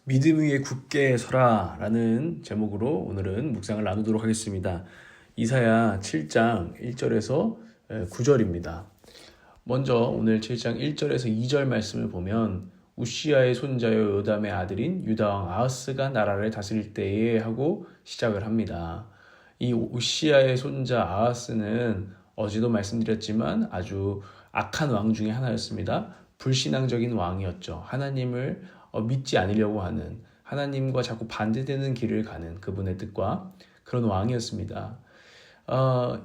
믿음 위에 굳게 서라 라는 제목으로 오늘은 묵상을 나누도록 하겠습니다. 이사야 7장 1절에서 9절입니다. 먼저 오늘 7장 1절에서 2절 말씀을 보면 우시야의 손자요 요담의 아들인 유다왕 아하스가 나라를 다스릴 때에 하고 시작을 합니다. 이 우시야의 손자 아하스는 어제도 말씀드렸지만 아주 악한 왕 중에 하나였습니다. 불신앙적인 왕이었죠. 하나님을 믿지 않으려고 하는, 하나님과 자꾸 반대되는 길을 가는 그분의 뜻과 그런 왕이었습니다.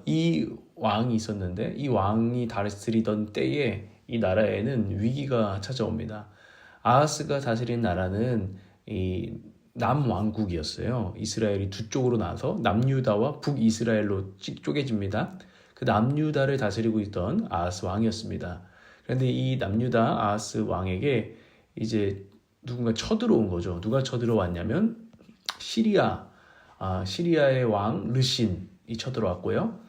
이 왕이 있었는데 이 왕이 다스리던 때에 이 나라에는 위기가 찾아옵니다. 아하스가 다스린 나라는 이 남왕국이었어요. 이스라엘이 두 쪽으로 나눠서 남유다와 북이스라엘로 쪼개집니다. 그 남유다를 다스리고 있던 아하스 왕이었습니다. 그런데 이 남유다 아하스 왕에게 이제 누군가 쳐들어온 거죠. 누가 쳐들어왔냐면 시리아의 왕 르신이 쳐들어왔고요.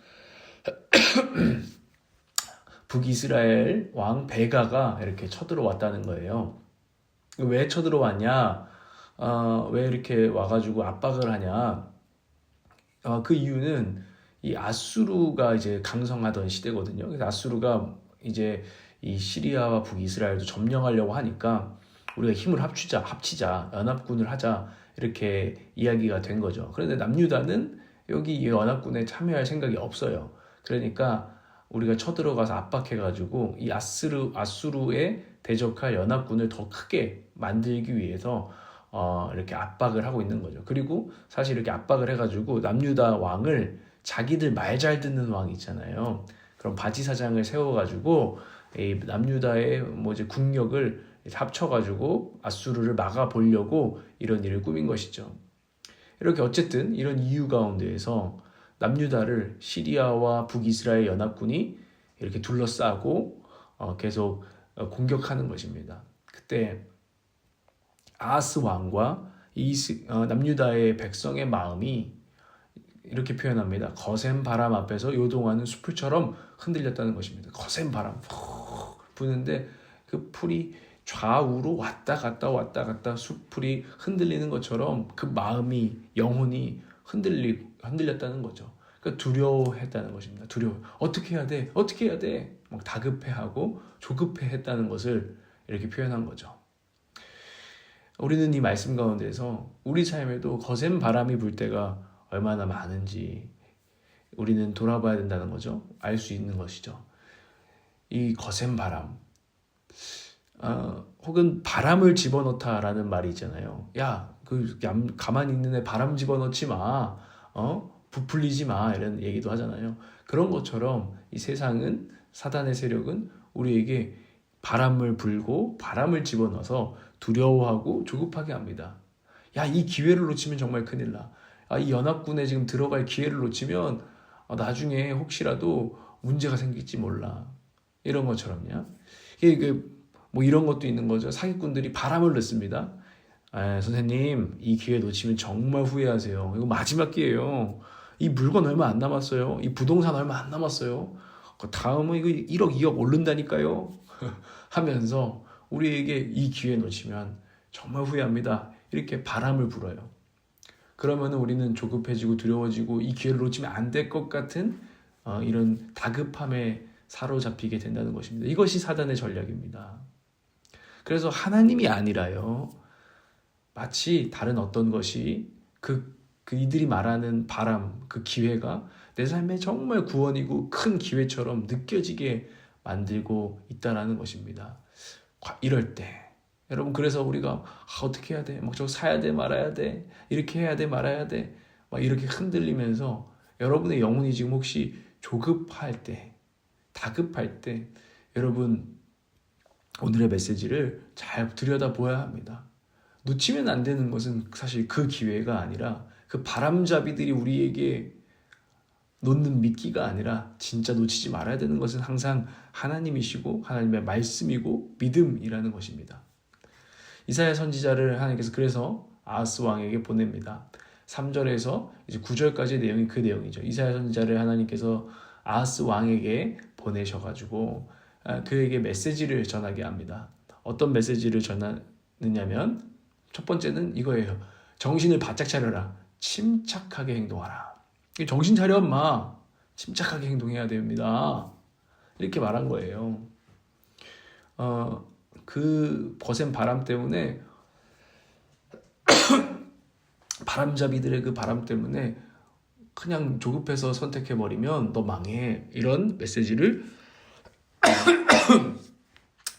북이스라엘 왕 베가가 이렇게 쳐들어왔다는 거예요. 왜 쳐들어왔냐? 왜 이렇게 와가지고 압박을 하냐? 그 이유는 이 아수르가 이제 강성하던 시대거든요. 그래서 아수르가 이제 이 시리아와 북이스라엘도 점령하려고 하니까 우리가 힘을 합치자, 연합군을 하자 이렇게 이야기가 된 거죠. 그런데 남유다는 여기 이 연합군에 참여할 생각이 없어요. 그러니까 우리가 쳐들어가서 압박해가지고 이 아수르에 대적할 연합군을 더 크게 만들기 위해서 이렇게 압박을 하고 있는 거죠. 그리고 사실 이렇게 압박을 해가지고 남유다 왕을 자기들 말 잘 듣는 왕 있잖아요. 그런 바지사장을 세워가지고 이 남유다의 이제 국력을 합쳐가지고 아수르를 막아보려고 이런 일을 꾸민 것이죠. 이렇게 어쨌든 이런 이유 가운데에서 남유다를 시리아와 북이스라엘 연합군이 이렇게 둘러싸고 계속 공격하는 것입니다. 그때 아하스 왕과 남유다의 백성의 마음이 이렇게 표현합니다. 거센 바람 앞에서 요동하는 숲풀처럼 흔들렸다는 것입니다. 거센 바람 부는데 그 풀이 좌우로 왔다 갔다 숲풀이 흔들리는 것처럼 그 마음이, 영혼이 흔들렸다는 거죠. 그러니까 두려워했다는 것입니다. 어떻게 해야 돼? 막 다급해하고 조급해했다는 것을 이렇게 표현한 거죠. 우리는 이 말씀 가운데서 우리 삶에도 거센 바람이 불 때가 얼마나 많은지 우리는 돌아봐야 된다는 거죠. 알 수 있는 것이죠. 이 거센 바람, 혹은 바람을 집어넣다라는 말이 있잖아요. 야, 가만히 있는 애 바람 집어넣지 마. 부풀리지 마. 이런 얘기도 하잖아요. 그런 것처럼 이 세상은, 사단의 세력은 우리에게 바람을 불고 바람을 집어넣어서 두려워하고 조급하게 합니다. 야, 이 기회를 놓치면 정말 큰일 나. 이 연합군에 지금 들어갈 기회를 놓치면 나중에 혹시라도 문제가 생길지 몰라. 이런 것처럼요. 이런 것도 있는 거죠. 사기꾼들이 바람을 넣습니다. 선생님, 이 기회 놓치면 정말 후회하세요. 이거 마지막 기회예요. 이 물건 얼마 안 남았어요. 이 부동산 얼마 안 남았어요. 다음은 이거 1억, 2억 오른다니까요. 하면서 우리에게 이 기회 놓치면 정말 후회합니다. 이렇게 바람을 불어요. 그러면 우리는 조급해지고 두려워지고 이 기회를 놓치면 안 될 것 같은 이런 다급함에 사로잡히게 된다는 것입니다. 이것이 사단의 전략입니다. 그래서 하나님이 아니라요, 마치 다른 어떤 것이 이들이 말하는 바람, 그 기회가 내 삶에 정말 구원이고 큰 기회처럼 느껴지게 만들고 있다는 것입니다. 이럴 때 여러분, 그래서 우리가 어떻게 해야 돼? 막 저거 사야 돼, 말아야 돼, 이렇게 해야 돼, 말아야 돼, 막 이렇게 흔들리면서 여러분의 영혼이 지금 혹시 조급할 때, 다급할 때, 여러분 오늘의 메시지를 잘 들여다보아야 합니다. 놓치면 안 되는 것은 사실 그 기회가 아니라 그 바람잡이들이 우리에게 놓는 미끼가 아니라 진짜 놓치지 말아야 되는 것은 항상 하나님이시고 하나님의 말씀이고 믿음이라는 것입니다. 이사야 선지자를 하나님께서 그래서 아하스 왕에게 보냅니다. 3절에서 이제 9절까지의 내용이 그 내용이죠. 이사야 선지자를 하나님께서 아하스 왕에게 보내셔가지고 그에게 메시지를 전하게 합니다. 어떤 메시지를 전하느냐면 첫 번째는 이거예요. 정신을 바짝 차려라. 침착하게 행동하라. 정신 차려 엄마. 침착하게 행동해야 됩니다. 이렇게 말한 거예요. 그 거센 바람 때문에 바람잡이들의 그 바람 때문에 그냥 조급해서 선택해버리면 너 망해. 이런 메시지를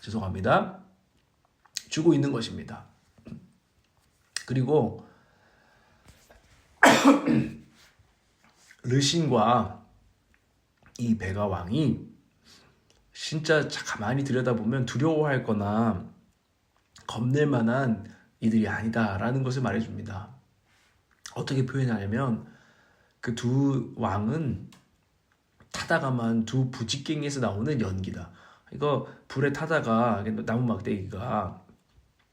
죄송합니다. 주고 있는 것입니다. 그리고 르신과 이 베가 왕이 진짜 가만히 들여다보면 두려워할 거나 겁낼 만한 이들이 아니다라는 것을 말해줍니다. 어떻게 표현하냐면 그 두 왕은 타다가만 두 부직갱이에서 나오는 연기다. 이거 불에 타다가 나무 막대기가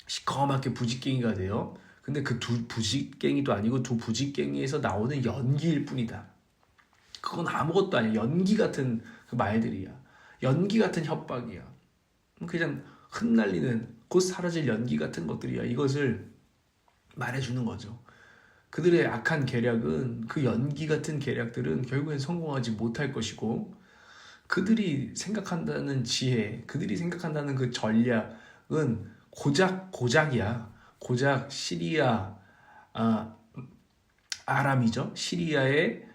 시커멓게 부직갱이가 돼요. 근데 그 두 부직갱이도 아니고 두 부직갱이에서 나오는 연기일 뿐이다. 그건 아무것도 아니야. 연기 같은 그 말들이야. 연기 같은 협박이야. 그냥 흩날리는 곧 사라질 연기 같은 것들이야. 이것을 말해주는 거죠. 그들의 악한 계략은 그 연기 같은 계략들은 결국엔 성공하지 못할 것이고 그들이 생각한다는 지혜, 그들이 생각한다는 그 전략은 고작이야. 고작 시리아, 아람이죠. 시리아의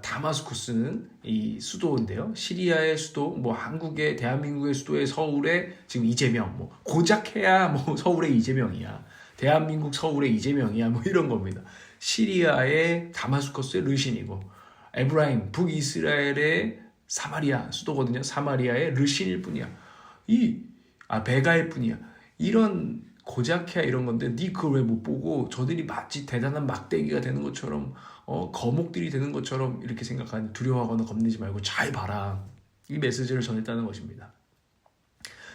다마스쿠스는 이 수도인데요. 시리아의 수도, 뭐 한국의 대한민국의 수도의 서울의 지금 이재명, 뭐 고작해야 뭐 서울의 이재명이야. 대한민국 서울의 이재명이야. 뭐 이런 겁니다. 시리아의 다마스쿠스의 르신이고 에브라임 북이스라엘의 사마리아 수도거든요. 사마리아의 르신일 뿐이야. 베가일 뿐이야. 이런 고작해야 이런 건데 니 그걸 왜 못 보고 저들이 마치 대단한 막대기가 되는 것처럼 거목들이 되는 것처럼 이렇게 생각하는 두려워하거나 겁내지 말고 잘 봐라. 이 메시지를 전했다는 것입니다.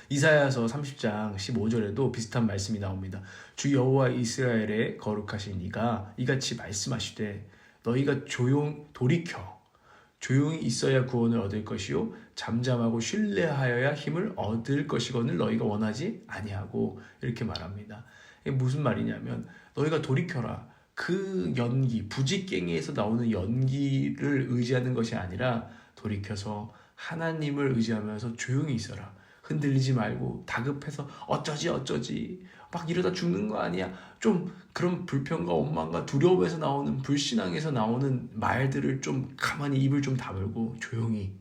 이사야서 30장 15절에도 비슷한 말씀이 나옵니다. 주 여호와 이스라엘의 거룩하신 이가 이같이 말씀하시되 너희가 돌이켜 조용히 있어야 구원을 얻을 것이요 잠잠하고 신뢰하여야 힘을 얻을 것이거늘 너희가 원하지 아니하고 이렇게 말합니다. 이게 무슨 말이냐면 너희가 돌이켜라. 그 연기, 부직갱이에서 나오는 연기를 의지하는 것이 아니라 돌이켜서 하나님을 의지하면서 조용히 있어라. 흔들리지 말고 다급해서 어쩌지 막 이러다 죽는 거 아니야. 좀 그런 불평과 원망과 두려움에서 나오는 불신앙에서 나오는 말들을 좀 가만히 입을 좀 다물고 조용히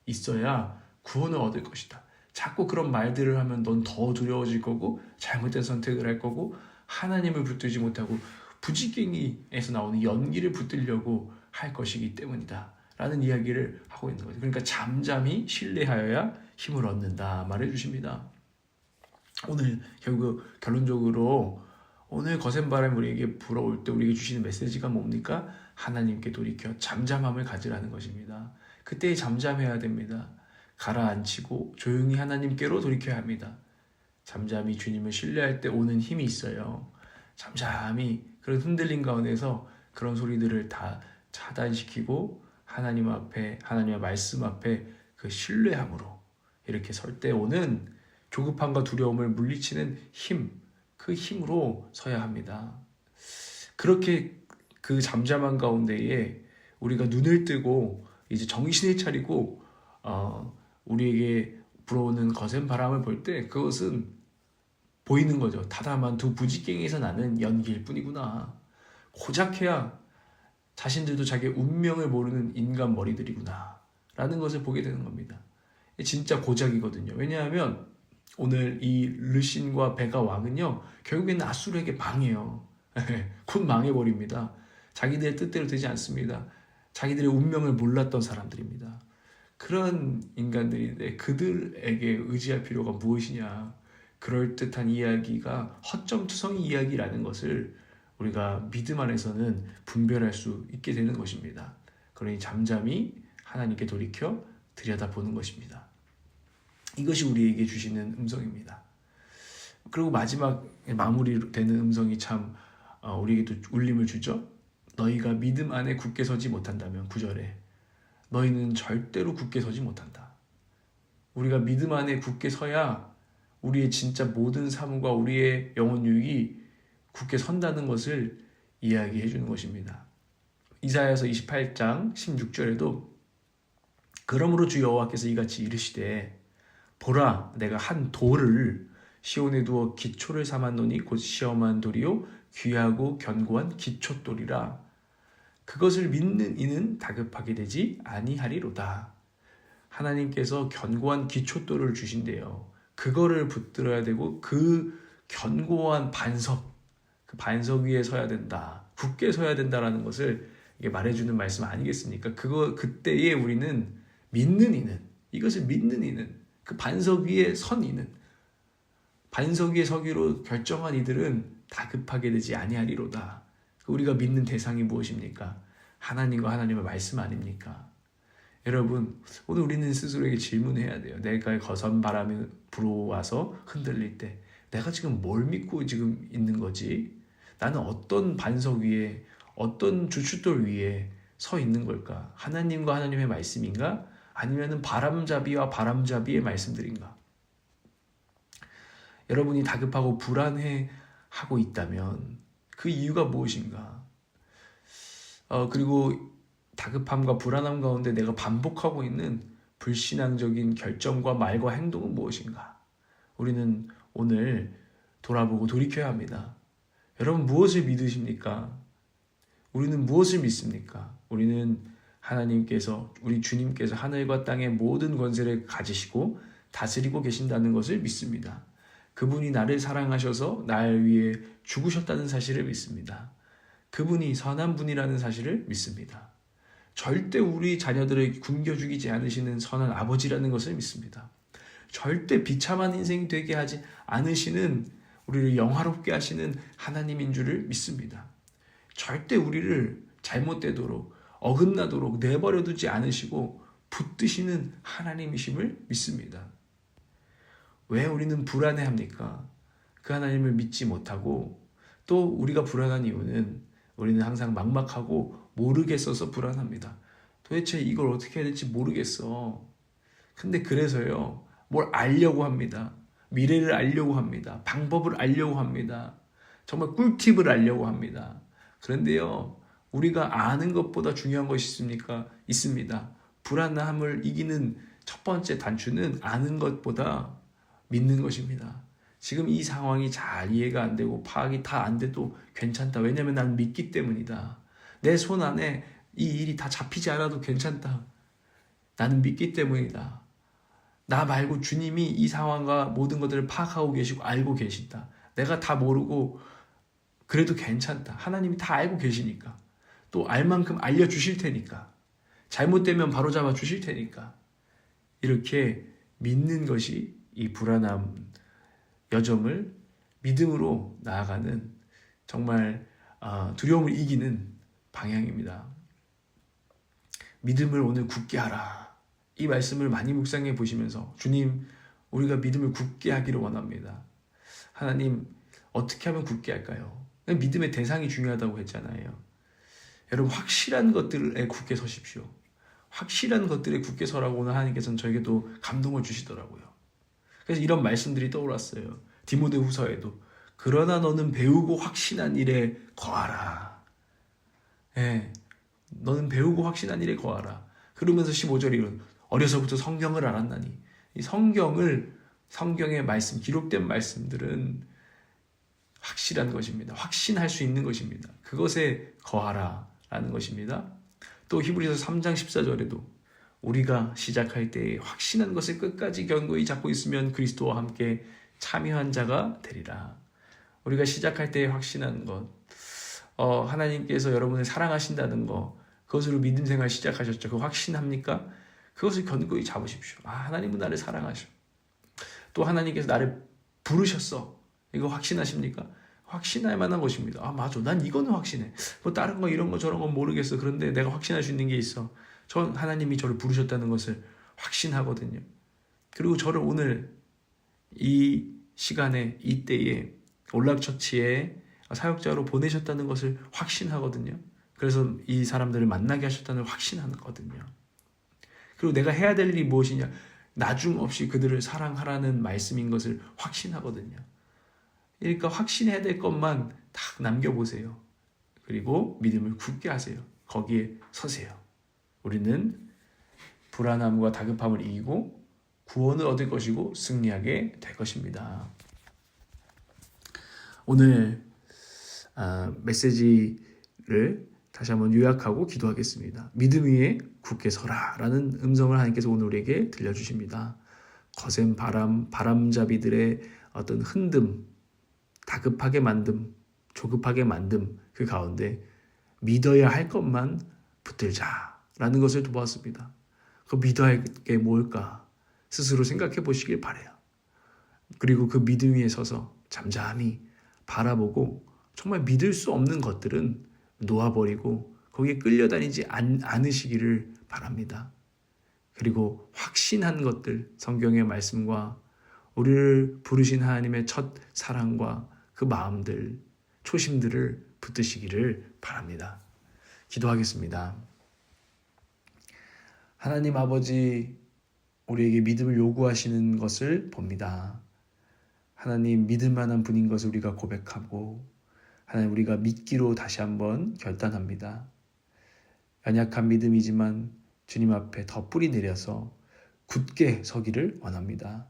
있어야 구원을 얻을 것이다. 자꾸 그런 말들을 하면 넌 더 두려워질 거고 잘못된 선택을 할 거고 하나님을 붙들지 못하고 부직갱이에서 나오는 연기를 붙들려고 할 것이기 때문이다 라는 이야기를 하고 있는 거죠. 그러니까 잠잠히 신뢰하여야 힘을 얻는다 말해 주십니다. 오늘 결국 결론적으로 오늘 거센 바람이 우리에게 불어올 때 우리에게 주시는 메시지가 뭡니까? 하나님께 돌이켜 잠잠함을 가지라는 것입니다. 그때 잠잠해야 됩니다. 가라앉히고 조용히 하나님께로 돌이켜야 합니다. 잠잠히 주님을 신뢰할 때 오는 힘이 있어요. 잠잠히 그런 흔들림 가운데서 그런 소리들을 다 차단시키고 하나님 앞에, 하나님의 말씀 앞에 그 신뢰함으로 이렇게 설 때 오는 조급함과 두려움을 물리치는 힘, 그 힘으로 서야 합니다. 그렇게 그 잠잠한 가운데에 우리가 눈을 뜨고 이제 정신을 차리고 우리에게 불어오는 거센 바람을 볼 때 그것은 보이는 거죠. 다다만 두 부직갱이에서 나는 연기일 뿐이구나. 고작해야 자신들도 자기의 운명을 모르는 인간 머리들이구나 라는 것을 보게 되는 겁니다. 진짜 고작이거든요. 왜냐하면 오늘 이 르신과 베가 왕은요 결국에는 아수르에게 망해요. 곧 망해버립니다. 자기들의 뜻대로 되지 않습니다. 자기들의 운명을 몰랐던 사람들입니다. 그런 인간들인데 그들에게 의지할 필요가 무엇이냐. 그럴듯한 이야기가 허점투성이 이야기라는 것을 우리가 믿음 안에서는 분별할 수 있게 되는 것입니다. 그러니 잠잠히 하나님께 돌이켜 들여다보는 것입니다. 이것이 우리에게 주시는 음성입니다. 그리고 마지막 마무리되는 음성이 참 우리에게도 울림을 주죠. 너희가 믿음 안에 굳게 서지 못한다면 9절에 너희는 절대로 굳게 서지 못한다. 우리가 믿음 안에 굳게 서야 우리의 진짜 모든 삶과 우리의 영혼 유익이 굳게 선다는 것을 이야기해 주는 것입니다. 이사야서 28장 16절에도 그러므로 주 여호와께서 이같이 이르시되 보라 내가 한 돌을 시온에 두어 기초를 삼았노니 곧 시험한 돌이요 귀하고 견고한 기초돌이라 그것을 믿는 이는 다급하게 되지 아니하리로다. 하나님께서 견고한 기초돌을 주신대요. 그거를 붙들어야 되고 그 견고한 반석, 그 반석 위에 서야 된다. 굳게 서야 된다라는 것을 이게 말해주는 말씀 아니겠습니까? 그때에 우리는 믿는 이는, 이것을 믿는 이는, 그 반석 위에 선 이는, 반석 위에 서기로 결정한 이들은 다급하게 되지 아니하리로다. 우리가 믿는 대상이 무엇입니까? 하나님과 하나님의 말씀 아닙니까? 여러분, 오늘 우리는 스스로에게 질문해야 돼요. 내가 거선 바람이 불어와서 흔들릴 때 내가 지금 뭘 믿고 지금 있는 거지? 나는 어떤 반석 위에, 어떤 주춧돌 위에 서 있는 걸까? 하나님과 하나님의 말씀인가? 아니면 바람잡이와 바람잡이의 말씀들인가? 여러분이 다급하고 불안해하고 있다면 그 이유가 무엇인가? 그리고 다급함과 불안함 가운데 내가 반복하고 있는 불신앙적인 결정과 말과 행동은 무엇인가? 우리는 오늘 돌아보고 돌이켜야 합니다. 여러분 무엇을 믿으십니까? 우리는 무엇을 믿습니까? 우리는 하나님께서, 우리 주님께서 하늘과 땅의 모든 권세를 가지시고 다스리고 계신다는 것을 믿습니다. 그분이 나를 사랑하셔서 날 위해 죽으셨다는 사실을 믿습니다. 그분이 선한 분이라는 사실을 믿습니다. 절대 우리 자녀들을 굶겨 죽이지 않으시는 선한 아버지라는 것을 믿습니다. 절대 비참한 인생이 되게 하지 않으시는, 우리를 영화롭게 하시는 하나님인 줄을 믿습니다. 절대 우리를 잘못되도록 어긋나도록 내버려 두지 않으시고 붙드시는 하나님이심을 믿습니다. 왜 우리는 불안해합니까? 그 하나님을 믿지 못하고, 또 우리가 불안한 이유는 우리는 항상 막막하고 모르겠어서 불안합니다. 도대체 이걸 어떻게 해야 될지 모르겠어. 근데 그래서요, 뭘 알려고 합니다. 미래를 알려고 합니다. 방법을 알려고 합니다. 정말 꿀팁을 알려고 합니다. 그런데요, 우리가 아는 것보다 중요한 것이 있습니다. 불안함을 이기는 첫 번째 단추는 아는 것보다 믿는 것입니다. 지금 이 상황이 잘 이해가 안 되고 파악이 다 안 돼도 괜찮다. 왜냐하면 난 믿기 때문이다. 내 손 안에 이 일이 다 잡히지 않아도 괜찮다. 나는 믿기 때문이다. 나 말고 주님이 이 상황과 모든 것들을 파악하고 계시고 알고 계신다. 내가 다 모르고 그래도 괜찮다. 하나님이 다 알고 계시니까. 또 알 만큼 알려주실 테니까. 잘못되면 바로잡아 주실 테니까. 이렇게 믿는 것이 이 불안함 여정을 믿음으로 나아가는, 정말 두려움을 이기는 방향입니다. 믿음을 오늘 굳게 하라. 이 말씀을 많이 묵상해 보시면서, 주님, 우리가 믿음을 굳게 하기를 원합니다. 하나님, 어떻게 하면 굳게 할까요? 믿음의 대상이 중요하다고 했잖아요. 여러분, 확실한 것들에 굳게 서십시오. 확실한 것들에 굳게 서라고 오늘 하나님께서는 저에게도 감동을 주시더라고요. 그래서 이런 말씀들이 떠올랐어요. 디모데후서에도 그러나 너는 배우고 확신한 일에 거하라. 예, 너는 배우고 확신한 일에 거하라. 그러면서 15절에 이런, 어려서부터 성경을 알았나니. 이 성경의 말씀, 기록된 말씀들은 확실한 것입니다. 확신할 수 있는 것입니다. 그것에 거하라 라는 것입니다. 또 히브리서 3장 14절에도 우리가 시작할 때에 확신한 것을 끝까지 견고히 잡고 있으면 그리스도와 함께 참여한 자가 되리라. 우리가 시작할 때에 확신한 것, 하나님께서 여러분을 사랑하신다는 것, 그것으로 믿음 생활 시작하셨죠. 그 확신합니까? 그것을 견고히 잡으십시오. 하나님은 나를 사랑하셔. 또 하나님께서 나를 부르셨어. 이거 확신하십니까? 확신할 만한 것입니다. 맞아. 난 이거는 확신해. 뭐 다른 거 이런 거 저런 건 모르겠어. 그런데 내가 확신할 수 있는 게 있어. 하나님이 저를 부르셨다는 것을 확신하거든요. 그리고 저를 오늘 이 시간에, 이때에 올락처치에 사역자로 보내셨다는 것을 확신하거든요. 그래서 이 사람들을 만나게 하셨다는 걸 확신하거든요. 그리고 내가 해야 될 일이 무엇이냐? 나중 없이 그들을 사랑하라는 말씀인 것을 확신하거든요. 그러니까 확신해야 될 것만 딱 남겨보세요. 그리고 믿음을 굳게 하세요. 거기에 서세요. 우리는 불안함과 다급함을 이기고 구원을 얻을 것이고 승리하게 될 것입니다. 오늘 메시지를 다시 한번 요약하고 기도하겠습니다. 믿음 위에 굳게 서라 라는 음성을 하나님께서 오늘 우리에게 들려주십니다. 거센 바람잡이들의 어떤 흔듦, 다급하게 만듦, 조급하게 만듦 그 가운데 믿어야 할 것만 붙들자라는 것을 보았습니다. 그 믿어야 할 게 뭘까 스스로 생각해 보시길 바라요. 그리고 그 믿음 위에 서서 잠잠히 바라보고 정말 믿을 수 없는 것들은 놓아버리고 거기에 끌려다니지 않으시기를 바랍니다. 그리고 확신한 것들, 성경의 말씀과 우리를 부르신 하나님의 첫 사랑과 그 마음들, 초심들을 붙드시기를 바랍니다. 기도하겠습니다. 하나님 아버지, 우리에게 믿음을 요구하시는 것을 봅니다. 하나님 믿을 만한 분인 것을 우리가 고백하고 하나님 우리가 믿기로 다시 한번 결단합니다. 연약한 믿음이지만 주님 앞에 더 뿌리 내려서 굳게 서기를 원합니다.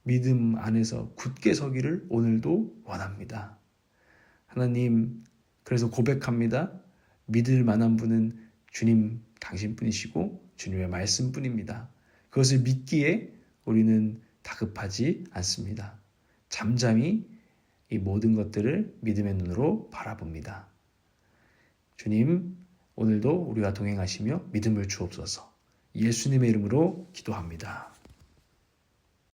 믿음 안에서 굳게 서기를 오늘도 원합니다. 하나님, 그래서 고백합니다. 믿을 만한 분은 주님 당신뿐이시고 주님의 말씀뿐입니다. 그것을 믿기에 우리는 다급하지 않습니다. 잠잠히 이 모든 것들을 믿음의 눈으로 바라봅니다. 주님, 오늘도 우리와 동행하시며 믿음을 주옵소서. 예수님의 이름으로 기도합니다.